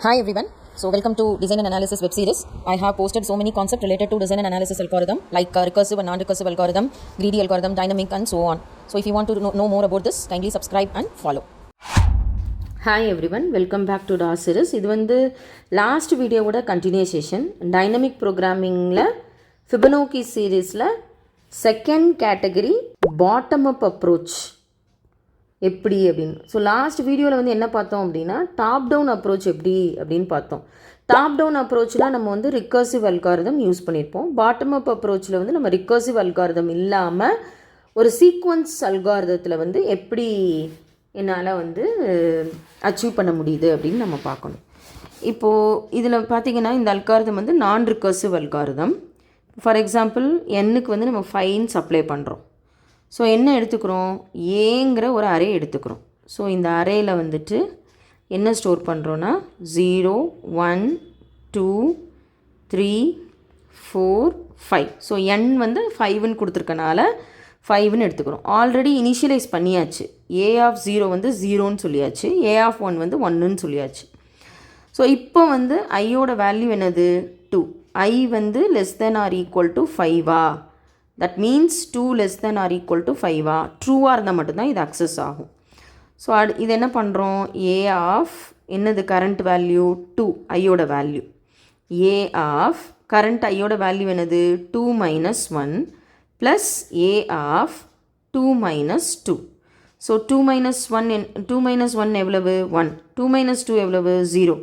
Hi everyone. So welcome to Design and Analysis web series. I have posted so many concepts related to design and analysis algorithm like recursive and non-recursive algorithm, greedy algorithm, dynamic and so on. So if you want to know more about this, kindly subscribe and follow. Hi everyone, welcome back to our series. இது வந்து last video ஓட continuation. Dynamic programmingல Fibonacci seriesல second category bottom up approach எப்படி அப்படின்னு. So last வீடியோவில் வந்து என்ன பார்த்தோம் அப்படின்னா டாப் டவுன் அப்ரோச் எப்படி அப்படின்னு பார்த்தோம். டாப் டவுன் அப்ரோச்சில் நம்ம வந்து ரிக்கர்சிவ் அல்காரிதம் யூஸ் பண்ணியிருப்போம். பாட்டம் அப் அப்ரோச்சில் வந்து நம்ம ரிக்கர்சிவ் அல்காரிதம் இல்லாமல் ஒரு சீக்வன்ஸ் அல்காரிதத்தில் வந்து எப்படி என்னால் வந்து அச்சீவ் பண்ண முடியுது அப்படின்னு நம்ம பார்க்கணும். இப்போது இதில் பார்த்திங்கன்னா இந்த அல்காரிதம் வந்து நான் ரிக்கர்சிவ் அல்காரிதம். ஃபார் எக்ஸாம்பிள் எண்ணுக்கு வந்து நம்ம 5 அப்ளை பண்ணுறோம். ஸோ என்ன எடுத்துக்கிறோம், ஏங்கிற ஒரு அரே எடுத்துக்கிறோம். ஸோ இந்த அரேயில் வந்துட்டு என்ன ஸ்டோர் பண்ணுறோன்னா 0 1 2 3 4 5. ஸோ n வந்து 5ன்னு கொடுத்துருக்கனால 5ன்னு எடுத்துக்கிறோம். ஆல்ரெடி இனிஷியலைஸ் பண்ணியாச்சு. ஏ ஆஃப் 0 வந்து 0ன்னு சொல்லியாச்சு, ஏ ஆஃப் 1 வந்து 1ன்னு சொல்லியாச்சு. ஸோ இப்போ வந்து ஐயோட வேல்யூ என்னது 2. ஐ வந்து less than or equal to 5ஆ, that means 2 less than or equal to 5ஆ, ட்ரூவாக இருந்தால் மட்டும்தான் இது அக்சஸ் ஆகும். ஸோ இது என்ன பண்ணுறோம், ஏ ஆஃப் என்னது கரண்ட் வேல்யூ 2, ஐயோட வேல்யூ. ஏ ஆஃப் கரண்ட் ஐயோட வேல்யூ என்னது 2 minus 1 plus A of 2 minus 2. So 2 minus 1 எவ்வளவு 1, 2 minus 2 எவ்வளவு 0.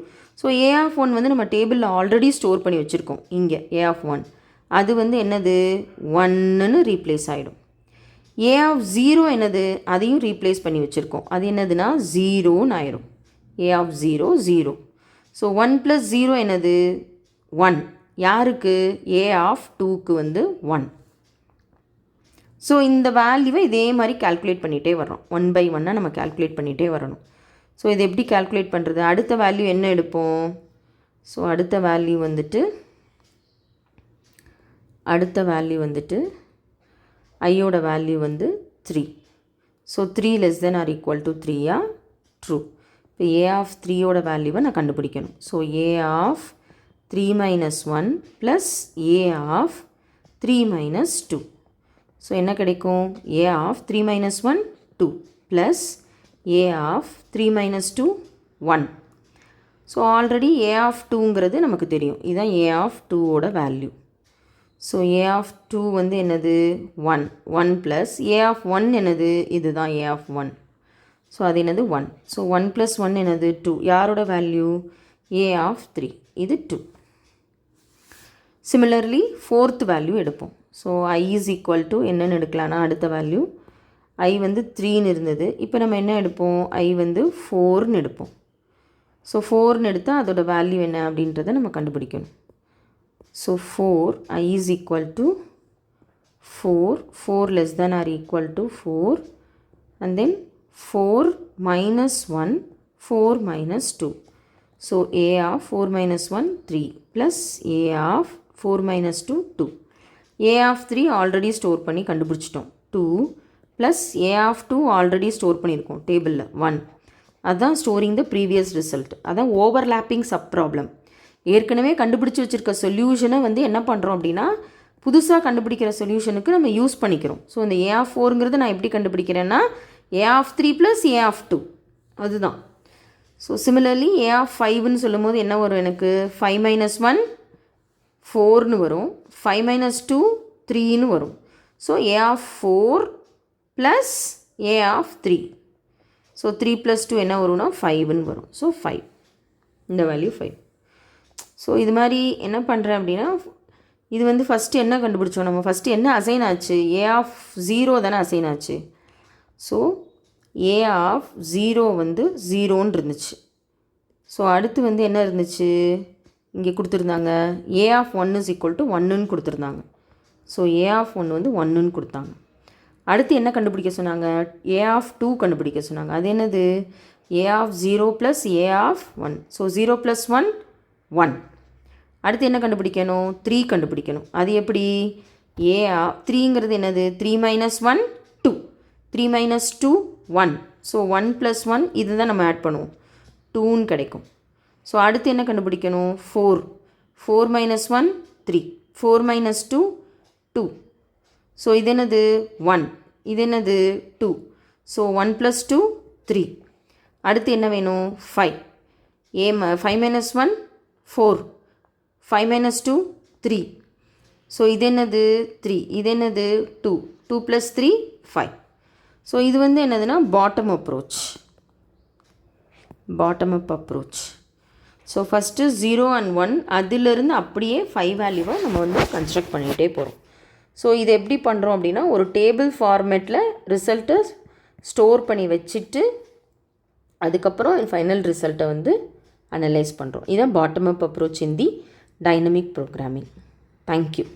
ஸோ ஏ ஆஃப் 1 வந்து நம்ம டேபிளில் ஆல்ரெடி ஸ்டோர் பண்ணி வச்சுருக்கோம். இங்கே ஏ ஆஃப் 1 அது வந்து என்னது 1ன்னு ரீப்ளேஸ் ஆகிடும். ஏ ஆஃப் 0 என்னது, அதையும் ரீப்ளேஸ் பண்ணி வச்சுருக்கோம். அது என்னதுன்னா 0ன்னு ஆயிரும். ஏ ஆஃப் 0 0. ஸோ 1 + 0 என்னது 1. யாருக்கு, ஏ ஆஃப் 2க்கு வந்து 1. ஸோ இந்த வேல்யூவை இதே மாதிரி கால்குலேட் பண்ணிகிட்டே வரோம். 1 by 1 நம்ம கால்குலேட் பண்ணிகிட்டே வரணும். ஸோ இதை எப்படி கால்குலேட் பண்ணுறது, அடுத்த வேல்யூ என்ன எடுப்போம். ஸோ அடுத்த வேல்யூ வந்துட்டு ஐயோட வேல்யூ வந்து 3. So 3 less than or equal to 3ஆ, ட்ரூ. இப்போ ஏ ஆஃப் 3யோட வேல்யூவை நான் கண்டுபிடிக்கணும். So a of 3 minus 1 plus A of 3 minus 2. So என்ன கிடைக்கும், a of 3 minus 1 2 plus A of 3 minus 2 1. So already a of 2ங்கிறது நமக்கு தெரியும். இதுதான் ஏ ஆஃப் 2வோட வேல்யூ. ஸோ ஏ ஆஃப் 2 வந்து என்னது 1 1 ப்ளஸ் ஏ ஆஃப் 1 என்னது, இதுதான் ஏ ஆஃப் 1. ஸோ அது என்னது 1. ஸோ 1 + 1 என்னது 2. யாரோட வேல்யூ, ஏ ஆஃப் 3, இது 2. சிமிலர்லி ஃபோர்த் வேல்யூ எடுப்போம். So I is equal to என்னென்னு எடுக்கலான்னா அடுத்த வேல்யூ ஐ வந்து 3ன்னு இருந்தது. இப்போ நம்ம என்ன எடுப்போம், ஐ வந்து 4ன்னு எடுப்போம். ஸோ 4ன்னு எடுத்தால் அதோட வேல்யூ என்ன அப்படின்றத நம்ம கண்டுபிடிக்கணும். So 4, I is equal to 4 less than or equal to 4, and then 4 minus 1, 4 minus 2. So A of 4 minus 1, 3 plus A of 4 minus 2, 2. A of 3 already store பண்ணி கண்டுபிடிச்சிட்டோம். 2 plus A of 2 already store பண்ணியிருக்கோம் டேபிளில் 1. அதுதான் storing the previous result. அதான் overlapping sub problem. ஏற்கனவே கண்டுபிடிச்சி வச்சுருக்க சொல்யூஷனை வந்து என்ன பண்ணுறோம் அப்படின்னா புதுசாக கண்டுபிடிக்கிற சொல்யூஷனுக்கு நம்ம யூஸ் பண்ணிக்கிறோம். ஸோ இந்த ஏ ஆஃப் 4ங்கிறது நான் எப்படி கண்டுபிடிக்கிறேன்னா ஏ ஆஃப் 3 ப்ளஸ் ஏ ஆஃப் 2 அதுதான். ஸோ சிமிலர்லி ஏ ஆஃப் 5ன்னு சொல்லும் போது என்ன வரும், எனக்கு 5 minus 1 4ன்னு வரும், 5 minus 2 3ன்னு வரும். So a of 4 plus A of 3. So 3 + 2 என்ன வரும்னா 5ன்னு வரும். ஸோ 5, இந்த வேல்யூ 5. ஸோ இது மாதிரி என்ன பண்ணுறேன் அப்படின்னா இது வந்து ஃபஸ்ட்டு என்ன கண்டுபிடிச்சோம், நம்ம ஃபஸ்ட்டு என்ன அசைன் ஆச்சு, ஏ ஆஃப் 0 தானே அசைன் ஆச்சு. ஸோ ஏ ஆஃப் 0 வந்து 0ன்னு இருந்துச்சு. ஸோ அடுத்து வந்து என்ன இருந்துச்சு, இங்கே கொடுத்துருந்தாங்க ஏ ஆஃப் 1 is equal to 1ன்னு கொடுத்துருந்தாங்க. ஸோ ஏ ஆஃப் 1 வந்து 1ன்னு கொடுத்தாங்க. அடுத்து என்ன கண்டுபிடிக்க சொன்னாங்க, ஏ ஆஃப் 2 கண்டுபிடிக்க சொன்னாங்க. அது என்னது, a of 0 plus A of 1. So 0 + 1 1. அடுத்து என்ன கண்டுபிடிக்கணும், 3 கண்டுபிடிக்கணும். அது எப்படி, ஏ ஆஃப் 3ங்கிறது என்னது 3 minus 1 2, 3 minus 2 1. ஸோ 1 + 1 இதுதான் நம்ம ஆட் பண்ணுவோம், 2ன்னு கிடைக்கும். ஸோ அடுத்து என்ன கண்டுபிடிக்கணும்? 4. 4 minus 1 3. 4 minus 2 2. ஸோ இது என்னது? 1. இது என்னது? 2. So 1 plus 2 3. அடுத்து என்ன வேணும்? 5. 5 minus 1 4. 5 minus 2 3. ஸோ இது என்னது? 3. இது என்னது? 2. 2 plus 3 5. ஸோ இது வந்து என்னதுன்னா bottom approach. Bottom up approach. So first 0 and 1 அதிலிருந்து அப்படியே 5 வேல்யூவை நம்ம வந்து கன்ஸ்ட்ரக்ட் பண்ணிகிட்டே போகிறோம். ஸோ இது எப்படி பண்ணுறோம் அப்படின்னா ஒரு டேபிள் ஃபார்மேட்டில் ரிசல்ட்டை ஸ்டோர் பண்ணி வச்சுட்டு அதுக்கப்புறம் ஃபைனல் ரிசல்ட்டை வந்து அனலைஸ் பண்ணுறோம். இதுதான் bottom up approach in the dynamic programming. Thank you.